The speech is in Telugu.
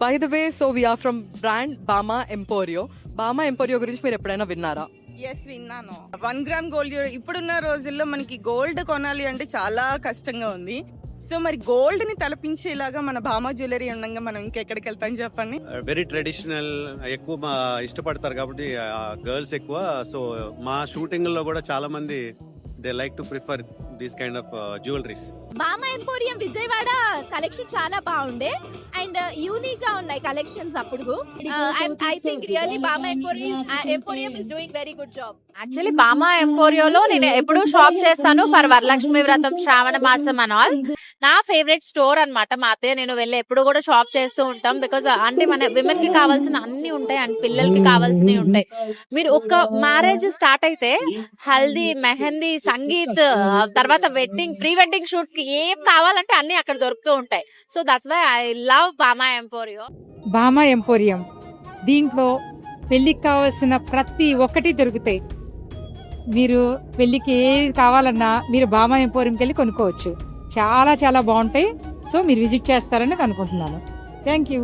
By the way, so we're from brand Bama Emporio. బామా ఎంపోరియో గురించి మీరు ఎప్పుడైనా విన్నారా? ఎస్, విన్నాను. 1 గ్రామ్ గోల్డ్ ఇప్పుడున్న రోజుల్లో మనకి గోల్డ్ కొనాలి అంటే చాలా కష్టంగా ఉంది. సో మరి గోల్డ్ ని తలపించేలాగా మన భామా జ్యువెలరీ ఉండగా మనం ఇంకెక్కడికి వెళ్తాం చెప్పండి. వెరీ ట్రెడిషనల్, ఎక్కువ మా ఇష్టపడతారు కాబట్టి గర్ల్స్ ఎక్కువ. సో మా షూటింగ్ లో కూడా చాలా మంది they like to prefer these kind of jewelleries. బామా ఎంపోరియం విజయవాడ కలెక్షన్ చాలా బాగుండే అండ్ యూనిక్ గా ఉన్నాయి కలెక్షన్స్. అప్పుడు ఐ థింక్ రియల్లీ బామా emporium is doing very good job. Actually బామా ఎంపోరియోలో నేను ఎప్పుడు షాప్ చేస్తాను ఫర్ వరలక్ష్మి వ్రతం, శ్రావణ మాసం అండ్ ఆల్. నా ఫేవరెట్ స్టోర్ అన్నమాట. మా అత్తయ్య నేను వెళ్ళి ఎప్పుడు కూడా షాప్ చేస్తూ ఉంటాం. బికాస్ అంటే మన విమెన్ కి కావాల్సిన అన్ని ఉంటాయి అండ్ పిల్లలకి కావాల్సినవి ఉంటాయి. మీరు ఒక్క మ్యారేజ్ స్టార్ట్ అయితే హల్దీ, మెహందీ, సంగీత్, తర్వాత వెడ్డింగ్, ప్రీ వెడ్డింగ్ షూట్స్ కి ఏం కావాలంటే అన్ని అక్కడ దొరుకుతూ ఉంటాయి. So that's why I love Bama Emporio. బామా ఎంపోరియం దీంట్లో పెళ్లికి కావాల్సిన ప్రతి ఒక్కటి దొరుకుతాయి. మీరు పెళ్లికి ఏది కావాలన్నా మీరు బామా ఎంపోరియంకి వెళ్ళి కొనుక్కోవచ్చు. చాలా చాలా బాగుంటాయి. సో మీరు విజిట్ చేస్తారని అనుకుంటున్నాను. Thank you.